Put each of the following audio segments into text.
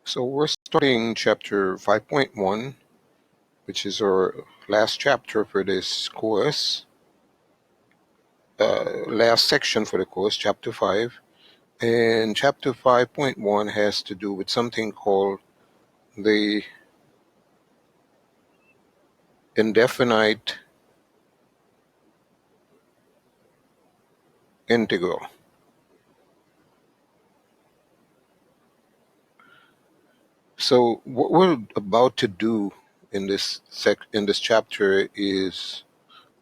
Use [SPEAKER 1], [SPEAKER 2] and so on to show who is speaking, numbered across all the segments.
[SPEAKER 1] So we're starting chapter 5.1, which is our last chapter for this course, last section for the course, chapter 5. And chapter 5.1 has to do with something called the indefinite integral. So what we're about to do in this chapter is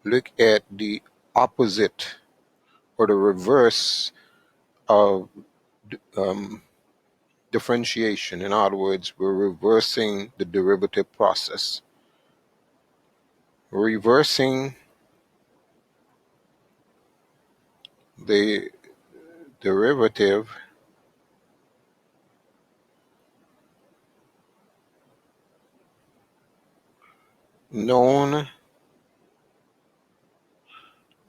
[SPEAKER 1] look at the opposite or the reverse of differentiation. In other words, we're reversing the derivative process. Reversing the derivative known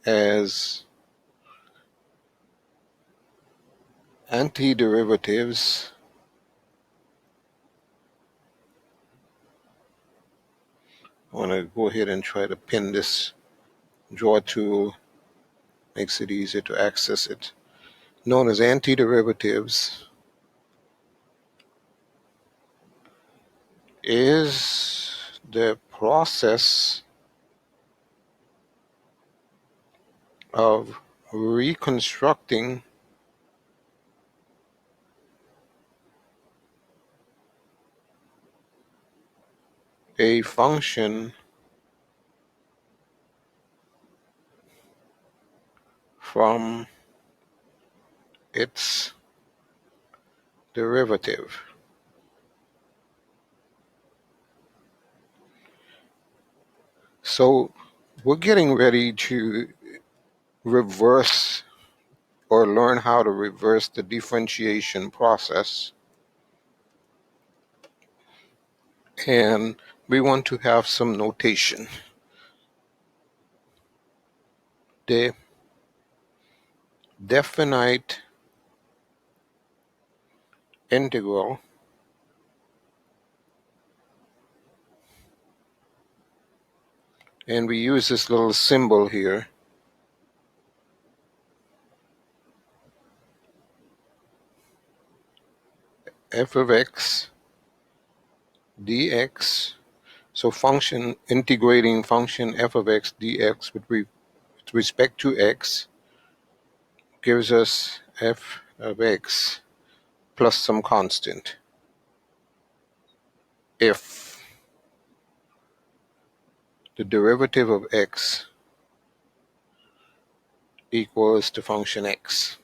[SPEAKER 1] as antiderivatives I want to go ahead and try to pin this draw tool, makes it easier to access it. Known as antiderivatives is the process of reconstructing a function from its derivative. So we're getting ready to reverse or learn how to reverse the differentiation process. And we want to have some notation. The definite integral and we use this little symbol here, f of x dx. So function, integrating function f of x dx with respect to x gives us f of x plus some constant if the derivative of x equals to function x.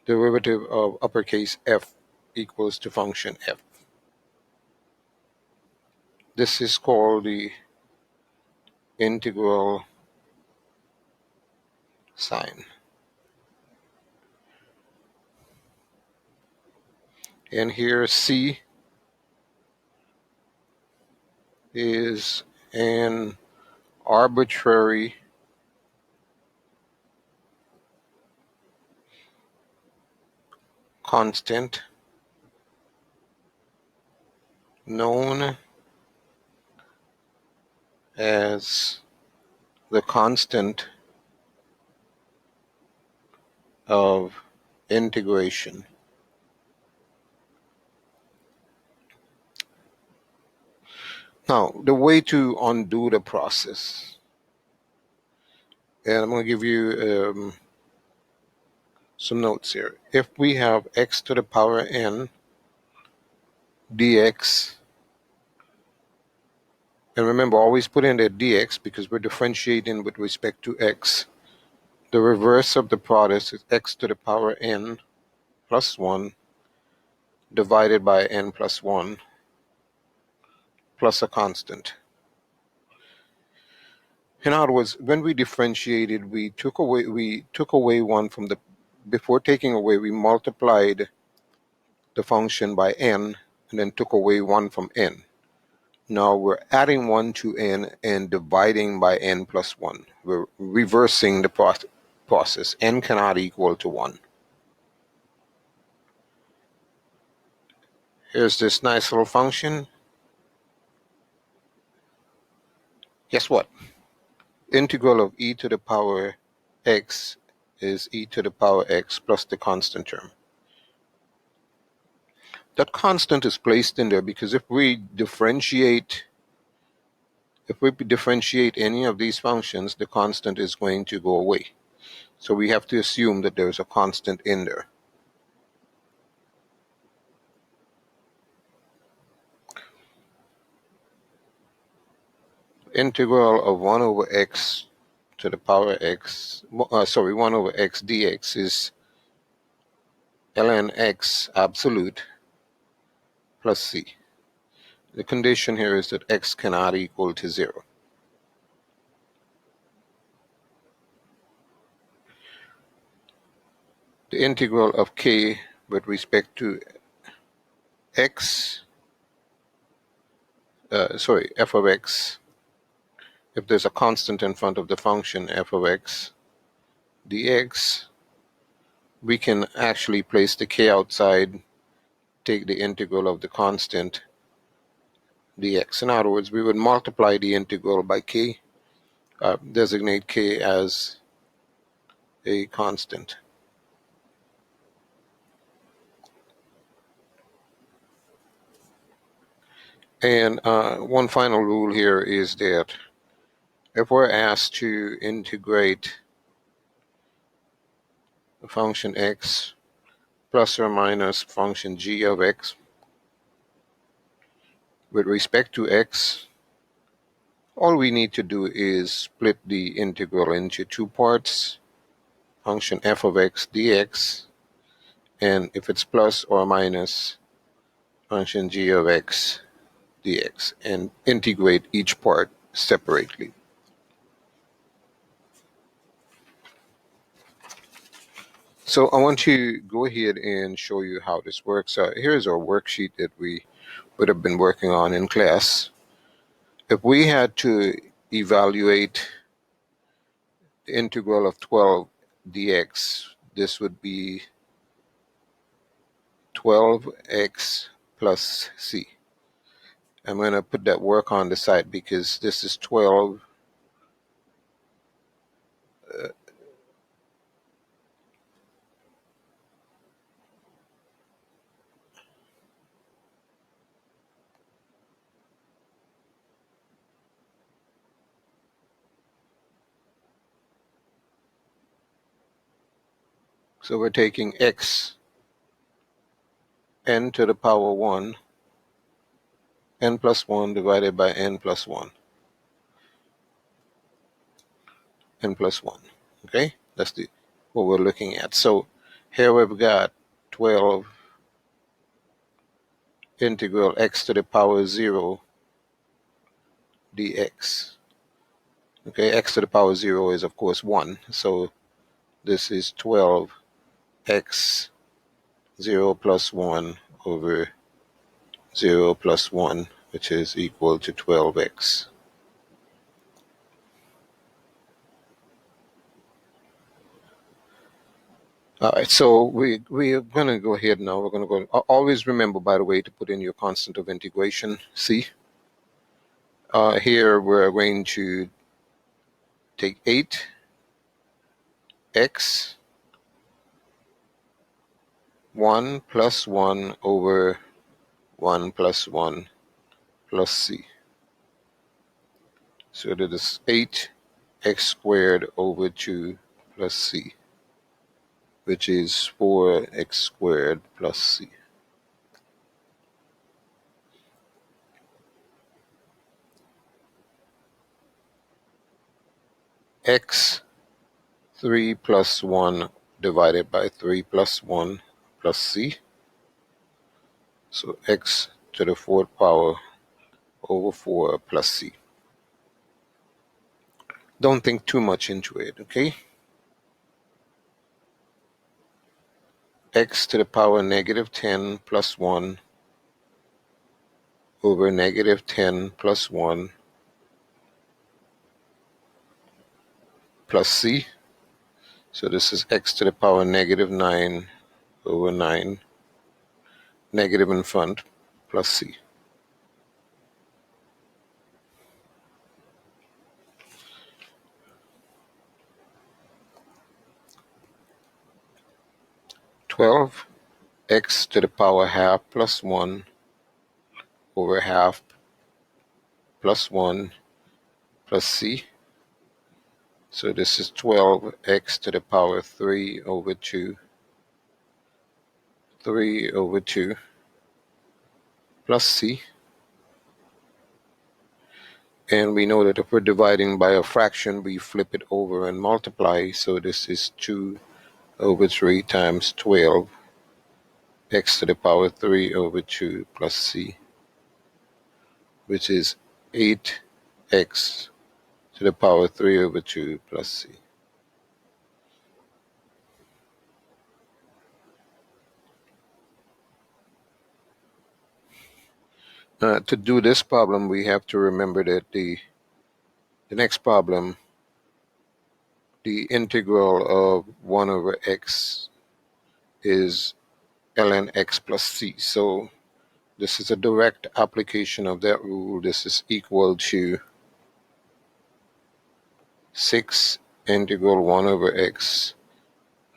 [SPEAKER 1] Derivative of uppercase f equals to function f. This is called the integral sign. And here c is an arbitrary constant known as the constant of integration. Now, the way to undo the process, and I'm going to give you some notes here. If we have x to the power n dx, and remember, always put in there dx because we're differentiating with respect to x. The reverse of the product is x to the power n plus 1 divided by n plus 1 plus a constant. In other words, when we differentiated, we took away one from the, before taking away, we multiplied the function by n and then took away 1 from n. Now we're adding 1 to n and dividing by n plus 1. We're reversing the process. N cannot equal to 1. Here's this nice little function. Guess what? Integral of e to the power x is e to the power x plus the constant term. That constant is placed in there because if we differentiate any of these functions, the constant is going to go away. So we have to assume that there's a constant in there. Integral of 1 over x to the power x, 1 over x dx is ln x absolute plus c. The condition here is that x cannot equal to 0. The integral of k with respect to x, f of x, if there's a constant in front of the function f of x dx, we can actually place the k outside, take the integral of the constant dx. In other words, we would multiply the integral by k, designate k as a constant. And one final rule here is that if we're asked to integrate the function x plus or minus function g of x with respect to x, all we need to do is split the integral into two parts, function f of x dx, and if it's plus or minus, function g of x dx, and integrate each part separately. So I want to go ahead and show you how this works. Here's our worksheet that we would have been working on in class. If we had to evaluate the integral of 12 dx, this would be 12x plus c. I'm going to put that work on the side because this is 12 so we're taking x n to the power 1, n plus 1 divided by n plus 1, n plus 1. Okay, that's what we're looking at. So here we've got 12 integral x to the power 0 dx. Okay, x to the power 0 is of course 1. So this is 12x 0 plus 1 over 0 plus 1, which is equal to 12x. All right, so we're going to go ahead now. We're going to go. Always remember, by the way, to put in your constant of integration, c. Here we're going to take 8x 1 plus 1 over 1 plus 1 plus c. So that is 8x squared over 2 plus c, which is 4x squared plus c. X 3 plus 1 divided by 3 plus 1 plus c. So x to the 4th power over 4 plus c. Don't think too much into it, okay? X to the power negative 10 plus 1 over negative 10 plus 1 plus c. So this is x to the power negative 9 over 9, negative in front. plus c. Twelve x to the power half plus 1 over half plus 1 plus c. So this is 12x to the power 3 over 2, 3 over 2 plus c. And we know that if we're dividing by a fraction, we flip it over and multiply. So this is 2 over 3 times 12, x to the power 3 over 2 plus c, which is 8x to the power 3 over 2 plus c. To do this problem, we have to remember that the next problem, the integral of 1 over x is ln x plus c. So this is a direct application of that rule. This is equal to 6 integral 1 over x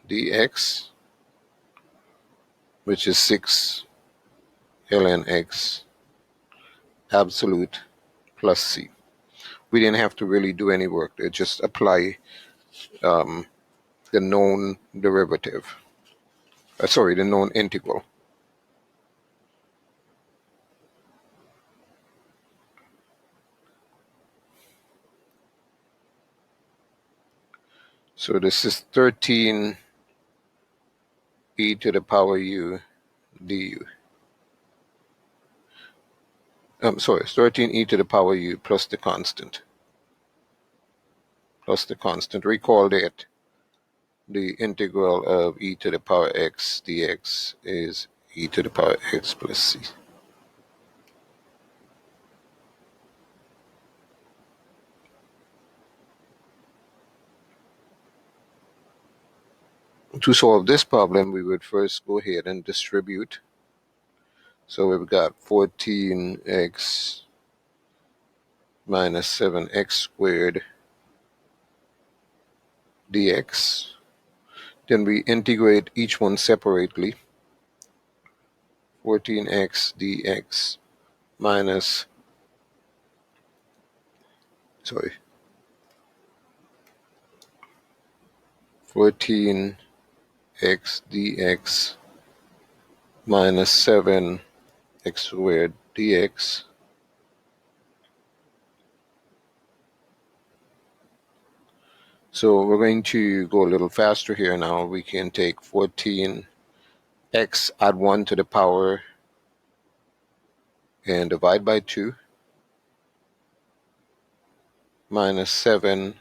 [SPEAKER 1] dx, which is 6 ln x absolute plus c. We didn't have to really do any work there, just apply the known derivative. The known integral. So this is 13 e to the power u du. It's 13 e to the power u plus the constant. Recall that the integral of e to the power x dx is e to the power x plus c. To solve this problem, we would first go ahead and distribute. So we've got 14x minus 7x squared dx. Then we integrate each one separately. 14x dx minus, 14x dx minus 7x squared dx. So we're going to go a little faster here now. We can take 14x, add 1 to the power, and divide by 2, minus 7,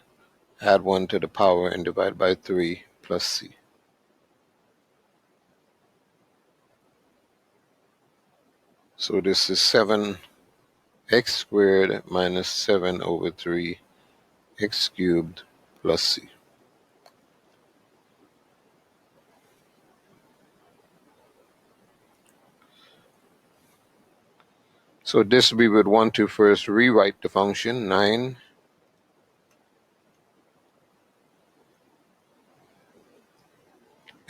[SPEAKER 1] add 1 to the power, and divide by 3, plus c. So this is 7x squared minus 7 over 3 x cubed plus c. So this we would want to first rewrite the function 9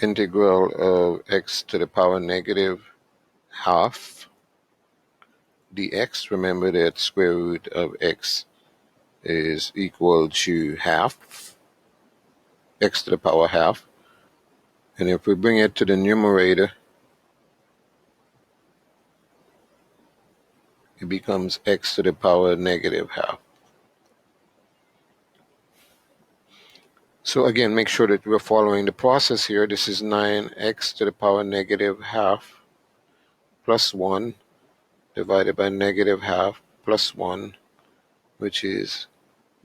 [SPEAKER 1] integral of x to the power negative half dx. Remember that square root of x is equal to half, x to the power half. And if we bring it to the numerator, it becomes x to the power negative half. So again, make sure that we're following the process here. This is 9x to the power negative half plus 1 divided by negative half plus 1, which is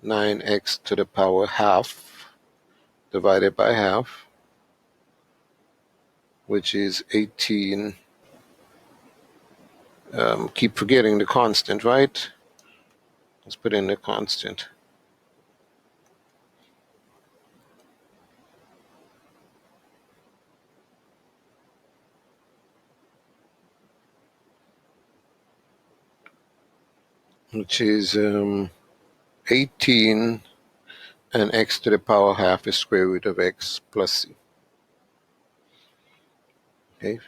[SPEAKER 1] 9x to the power half divided by half, which is 18. Keep forgetting the constant, right? Let's put in the constant. which is 18, and x to the power half is square root of x plus c. Okay.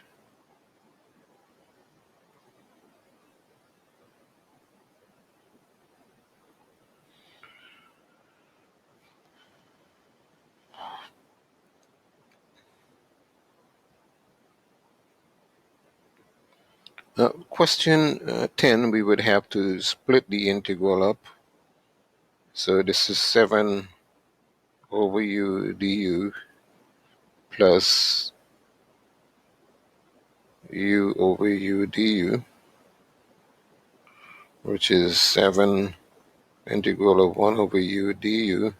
[SPEAKER 1] Question 10, we would have to split the integral up. So this is 7 over u du plus u over u du, which is 7 integral of 1 over u du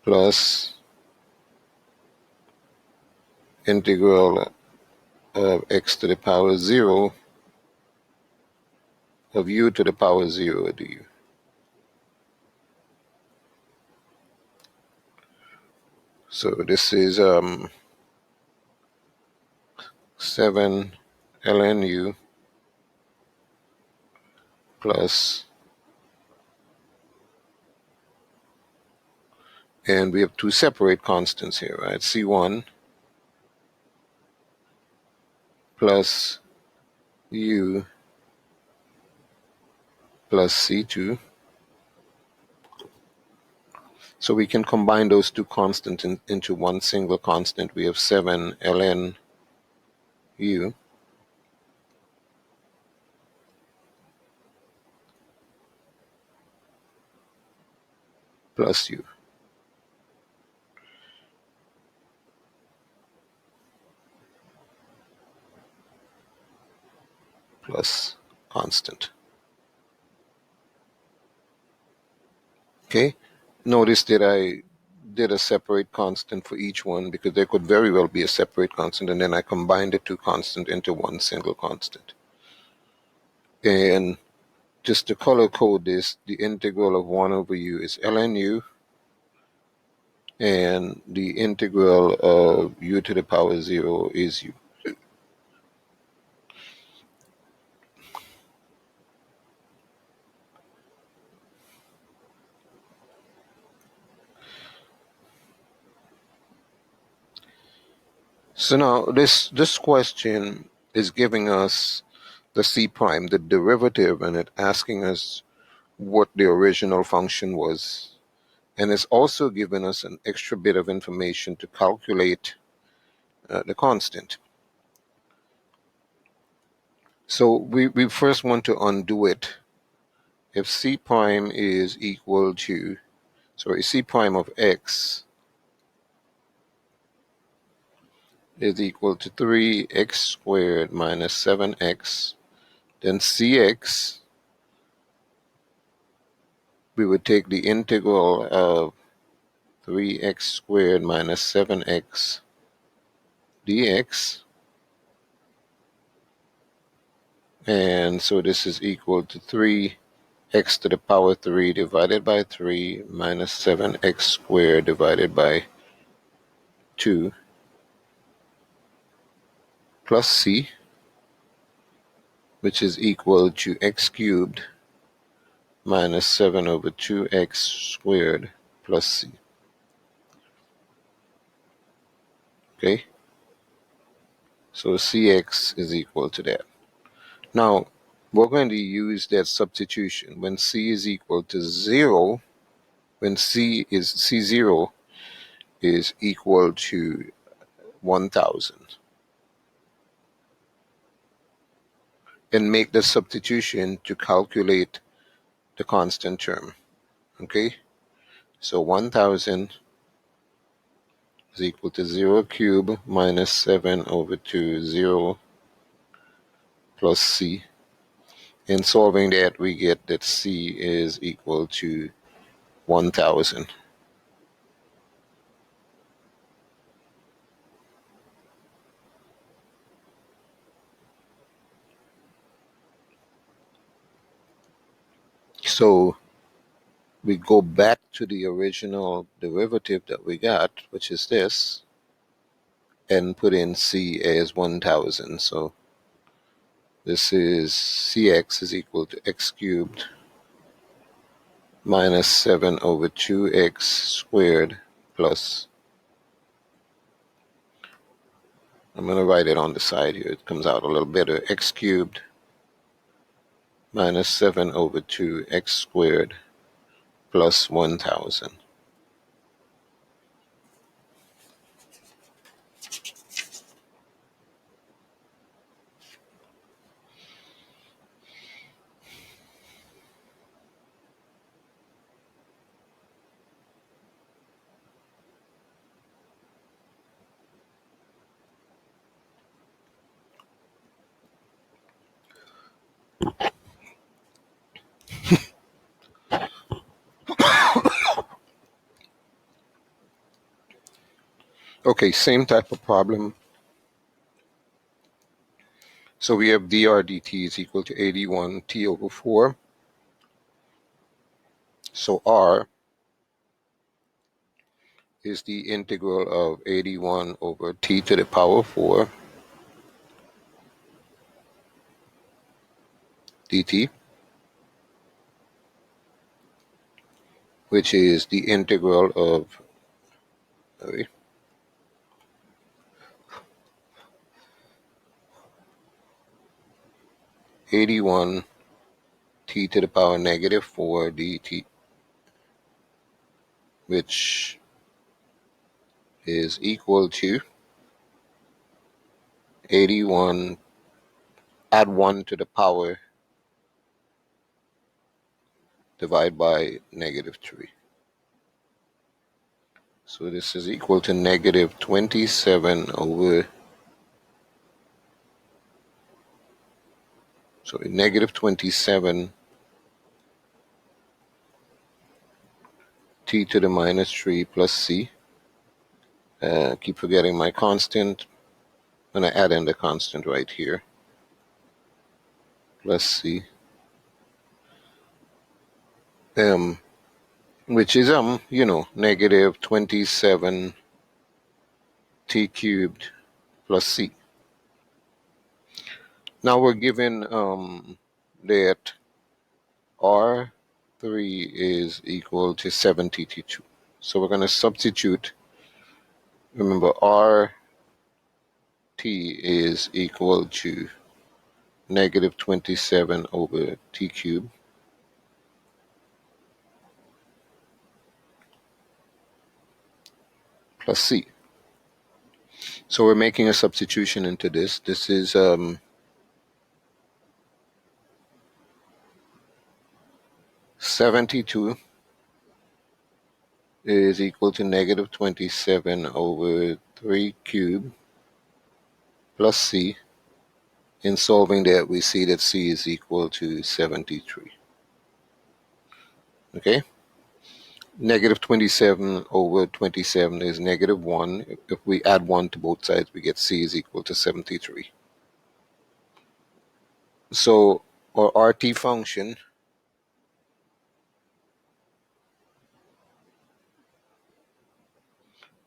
[SPEAKER 1] plus integral of x to the power 0 of u to the power 0 du. So this is 7 ln u plus, and we have two separate constants here, right? C1 plus u plus C2. So we can combine those two constants into one single constant. We have 7 ln u plus u. Plus constant. Okay, notice that I did a separate constant for each one because there could very well be a separate constant, and then I combined the two constants into one single constant. And just to color code this, the integral of 1 over u is ln u, and the integral of u to the power 0 is u. So now this question is giving us the c prime, the derivative, and it asking us what the original function was. And it's also given us an extra bit of information to calculate the constant. So we first want to undo it. If c prime is equal to, sorry, c prime of x is equal to 3x squared minus 7x, then cx, we would take the integral of 3x squared minus 7x dx, and so this is equal to 3x to the power 3 divided by 3 minus 7x squared divided by 2 plus c, which is equal to x cubed minus 7 over 2x squared plus c. Okay, so cx is equal to that. Now, we're going to use that substitution. When c is equal to 0, when c0 is equal to 1000, and make the substitution to calculate the constant term. Okay, so 1000 is equal to 0 cubed minus 7 over 2, 0 plus c. In solving that, we get that c is equal to 1000. So we go back to the original derivative that we got, which is this, and put in c as 1000. So This is Cx is equal to x cubed minus 7 over 2x squared plus, I'm going to write it on the side here, it comes out a little better, x cubed minus 7 over 2x squared plus 1000. Okay, same type of problem. So we have dr dt is equal to 81 t over 4. So r is the integral of 81 over t to the power 4 dt, which is the integral of 81 t to the power negative 4 dt, which is equal to 81, add 1 to the power, divide by negative 3. So this is equal to negative 27 over, sorry, negative 27 t to the minus 3 plus c. Keep forgetting my constant. I'm going to add in the constant right here. Plus c. Which is, negative 27 t cubed plus c. Now we're given that R3 is equal to 7t2. So we're going to substitute. Remember, RT is equal to negative 27 over t cubed plus c. So we're making a substitution into this. This is 72 is equal to negative 27 over 3 cubed plus c. In solving that, we see that c is equal to 73. Okay? Negative 27 over 27 is negative 1. If we add 1 to both sides, we get c is equal to 73. So our RT function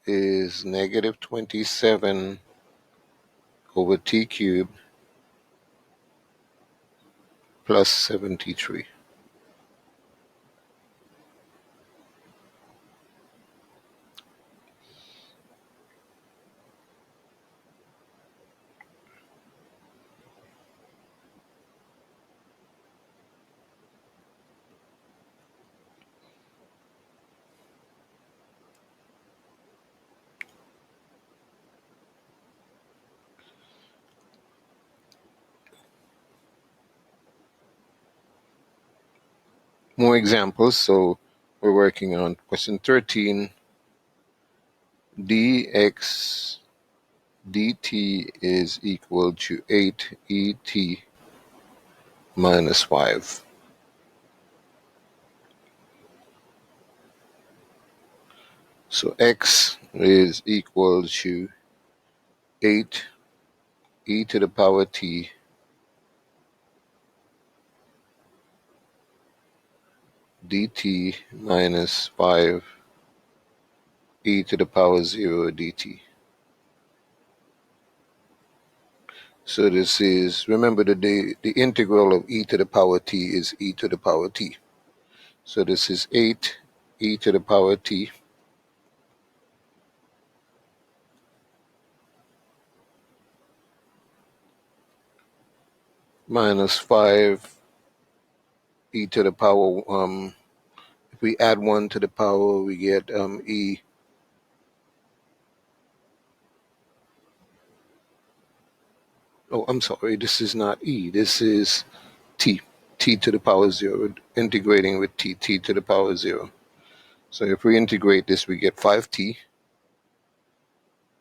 [SPEAKER 1] is negative 27 over t cubed plus 73. More examples. So we're working on question 13. dx dt is equal to 8 et minus 5. So x is equal to 8 e to the power t dt minus 5 e to the power 0 dt. So this is, remember that the integral of e to the power t is e to the power t. So this is 8 e to the power t minus 5 e to the power, if we add 1 to the power, we get e. Oh, I'm sorry, this is not e, this is t. T to the power 0, integrating with t to the power 0. So if we integrate this, we get 5t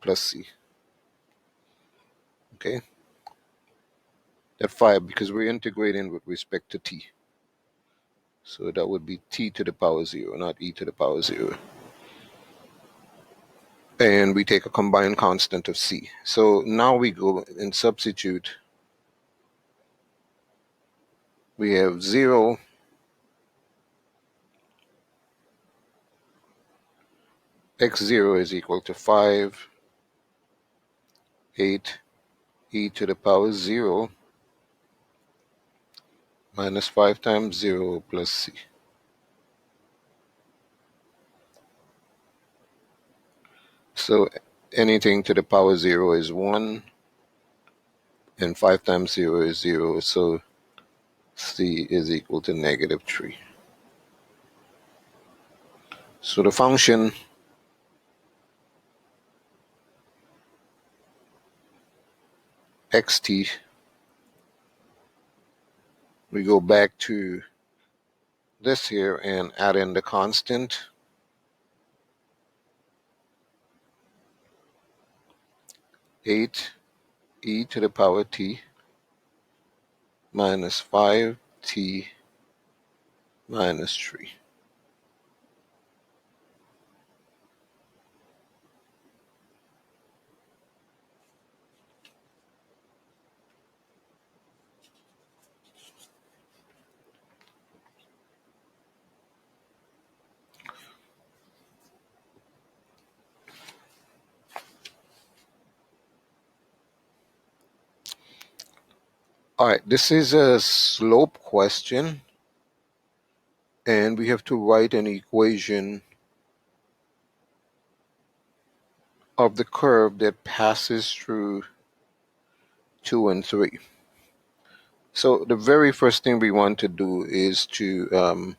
[SPEAKER 1] plus c. Okay? That 5, because we're integrating with respect to t. So that would be t to the power 0, not e to the power 0. And we take a combined constant of c. So now we go and substitute. We have 0, x0 is equal to 5, 8 e to the power 0 minus 5 times 0 plus c. So anything to the power 0 is 1, and 5 times 0 is 0, so c is equal to negative 3. So the function xt, we go back to this here and add in the constant. 8 e to the power t minus 5t minus 3. All right, this is a slope question, and we have to write an equation of the curve that passes through 2 and 3. So the very first thing we want to do is to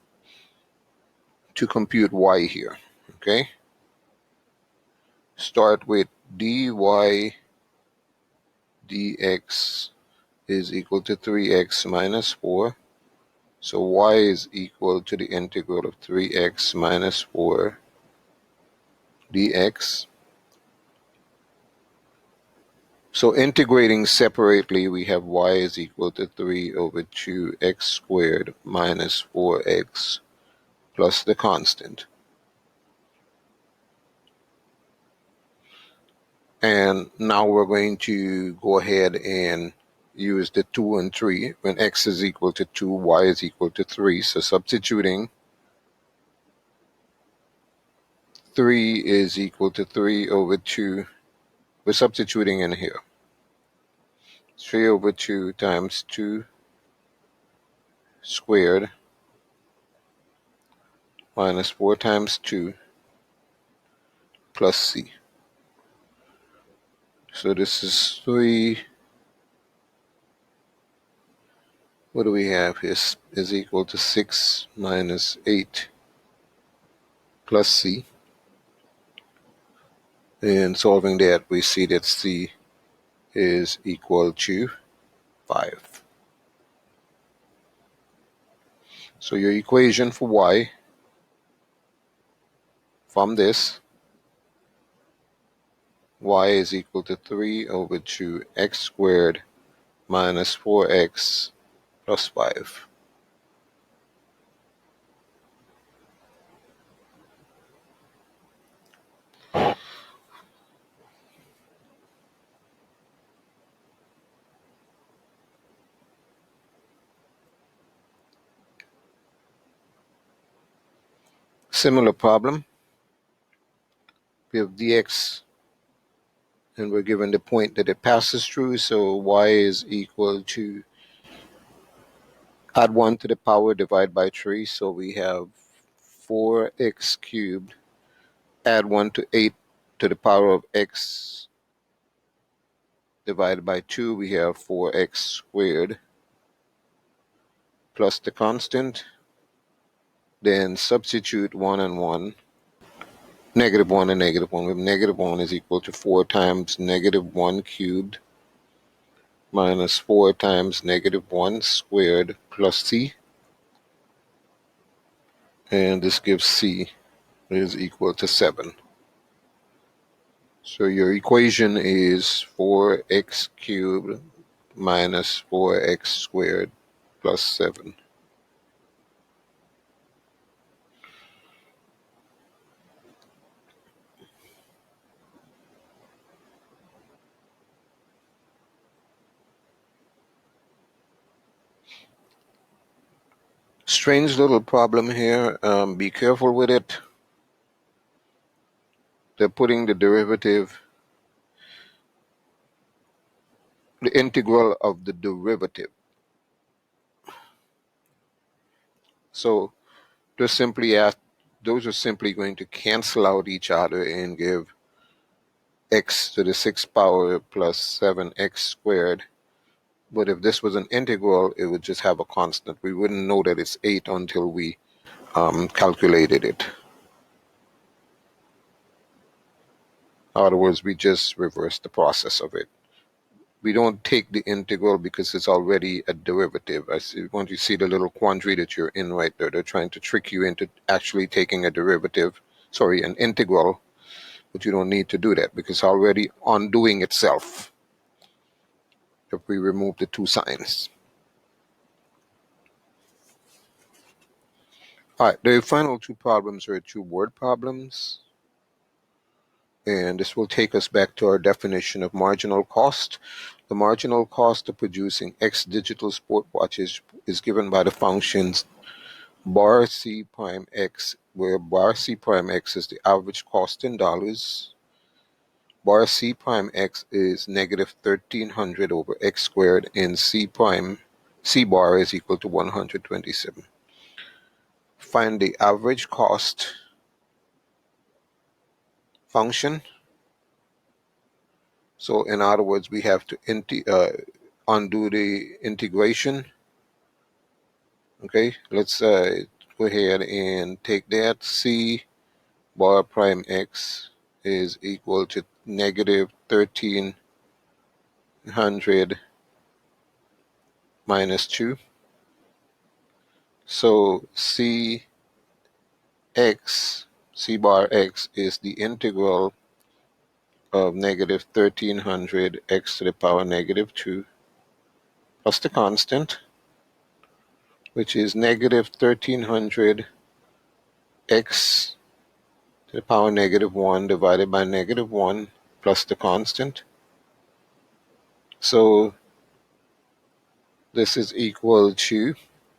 [SPEAKER 1] compute y here. Okay, start with dy dx is equal to 3x minus 4. So y is equal to the integral of 3x minus 4 dx. So integrating separately, we have y is equal to 3 over 2x squared minus 4x plus the constant. And now we're going to go ahead and use the 2 and 3. When x is equal to 2, y is equal to 3. So substituting, 3 is equal to 3 over 2. We're substituting in here. 3 over 2 times 2 squared minus 4 times 2 plus c. So this is 3. What do we have here? Is equal to 6 minus 8 plus c. And solving that, we see that c is equal to 5. So your equation for y from this, y is equal to 3 over 2x squared minus 4x plus 5. Similar problem. We have dx and we're given the point that it passes through, so y is equal to add 1 to the power, divide by 3, so we have 4x cubed, add 1 to 8 to the power of x divided by 2, we have 4x squared plus the constant. Then substitute 1 and 1, negative 1 and negative 1. We have negative 1 is equal to 4 times negative 1 cubed minus 4 times negative 1 squared plus c. And this gives c is equal to 7. So your equation is 4x cubed minus 4x squared plus 7. Strange little problem here. Be careful with it. They're putting the derivative, the integral of the derivative. So just simply ask, those are simply going to cancel out each other and give x to the 6th power plus 7x squared. But if this was an integral, it would just have a constant. We wouldn't know that it's 8 until we calculated it. In other words, we just reverse the process of it. We don't take the integral because it's already a derivative. Once you see the little quandary that you're in right there, they're trying to trick you into actually taking a derivative, an integral, but you don't need to do that because it's already undoing itself if we remove the two signs. All right, the final two problems are two word problems. And this will take us back to our definition of marginal cost. The marginal cost of producing X digital sport watches is given by the functions bar C prime X, where bar C prime X is the average cost in dollars. Bar C prime X is negative 1300 over X squared, and C bar is equal to 127. Find the average cost function. So in other words, we have to undo the integration. Okay, let's go ahead and take that. C bar prime X is equal to negative 1300 minus 2. So C bar X is the integral of negative 1300 x to the power negative 2 plus the constant, which is negative 1300 x to the power negative 1 divided by negative 1 plus the constant. So this is equal to,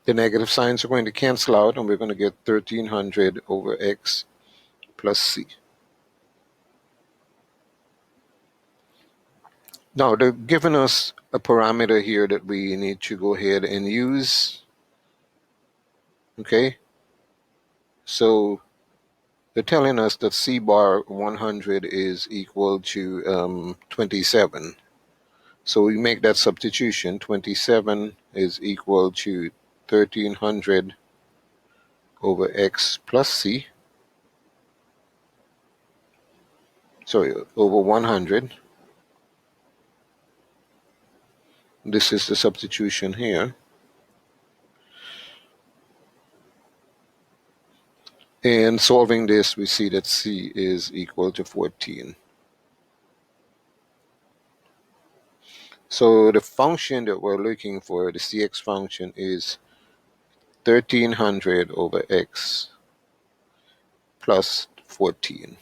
[SPEAKER 1] the negative signs are going to cancel out, and we're going to get 1300 over x plus c. Now, they're giving us a parameter here that we need to go ahead and use. Okay, so they're telling us that C bar 100 is equal to 27. So we make that substitution. 27 is equal to 1300 over x plus c. Sorry, over 100. This is the substitution here. And solving this, we see that c is equal to 14. So the function that we're looking for, the cx function, is 1300 over x plus 14.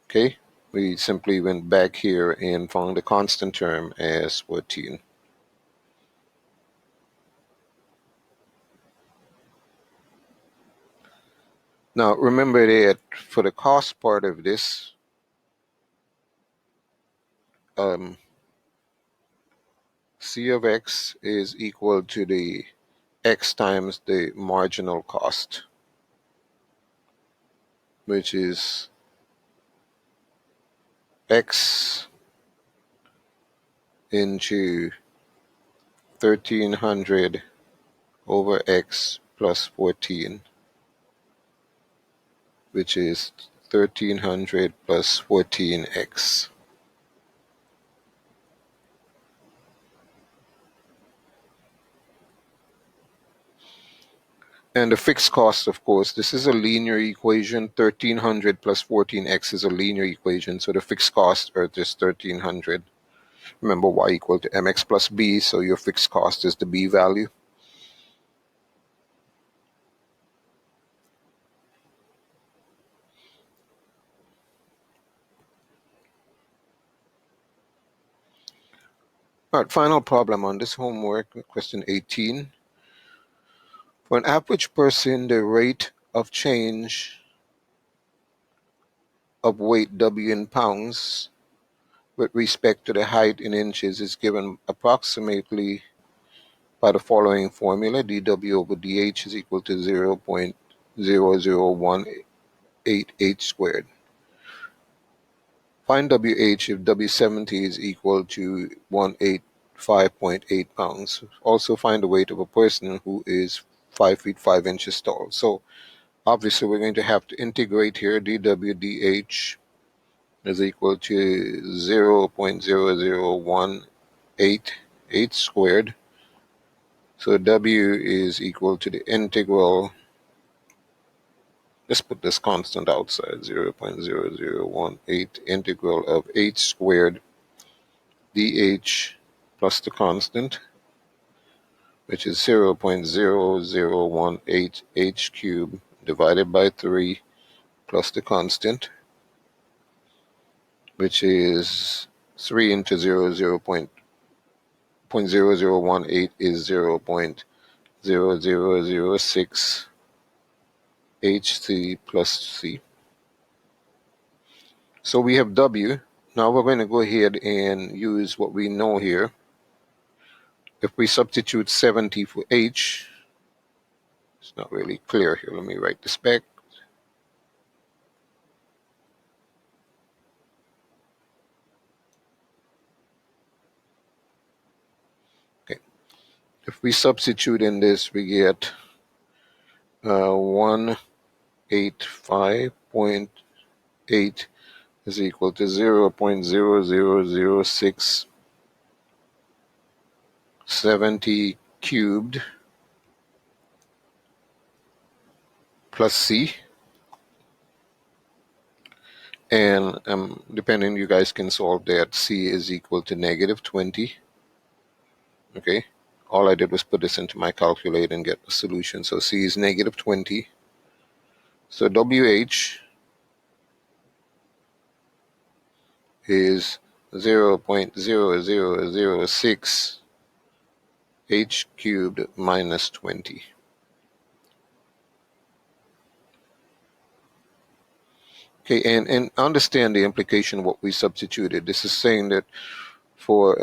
[SPEAKER 1] Okay, we simply went back here and found the constant term as 14. Now remember that for the cost part of this, C of x is equal to the x times the marginal cost, which is x into 1300 over x plus 14, which is 1300 plus 14x. And the fixed cost, of course, this is a linear equation. 1300 plus 14x is a linear equation, so the fixed cost are just 1300. Remember, y equal to mx plus b, so your fixed cost is the b value. All right, final problem on this homework, question 18. For an average person, the rate of change of weight W in pounds with respect to the height in inches is given approximately by the following formula. dW over dH is equal to 0.00188 squared. Find WH if W70 is equal to 185.8 pounds. Also find the weight of a person who is 5 feet 5 inches tall. So obviously we're going to have to integrate here. dW dH is equal to 0.00188 squared. So W is equal to the integral, let's put this constant outside, 0.0018 integral of h squared dH plus the constant, which is 0.0018 h cubed divided by 3 plus the constant, which is 3 into 0.0018 is 0.0006 HC plus C. So we have W. Now we're going to go ahead and use what we know here. If we substitute 70 for H, it's not really clear here. Let me write this back. Okay. If we substitute in this, we get 185.8 is equal to 0.000670 cubed plus C. And depending, you guys can solve that. C is equal to negative 20. Okay. All I did was put this into my calculator and get the solution. So C is negative 20. So WH is 0.0006 h cubed minus 20. Okay, and understand the implication of what we substituted. This is saying that for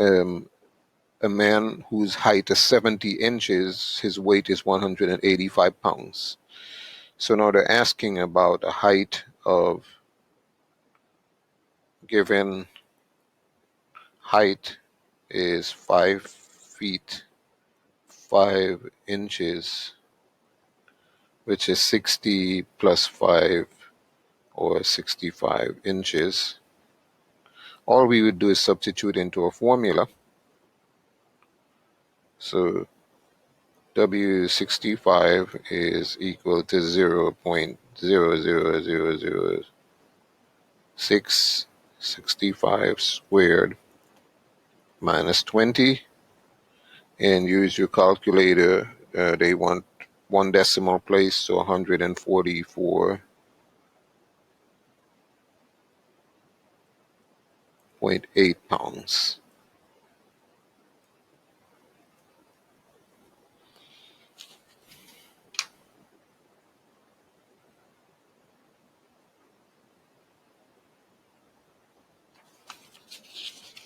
[SPEAKER 1] a man whose height is 70 inches, his weight is 185 pounds. So now they're asking about a height of, given height is 5 feet 5 inches, which is 60 plus 5 or 65 inches. All we would do is substitute into a formula. So W65 is equal to 0.0000665 squared minus 20. And use your calculator. They want one decimal place, so 144.8 pounds.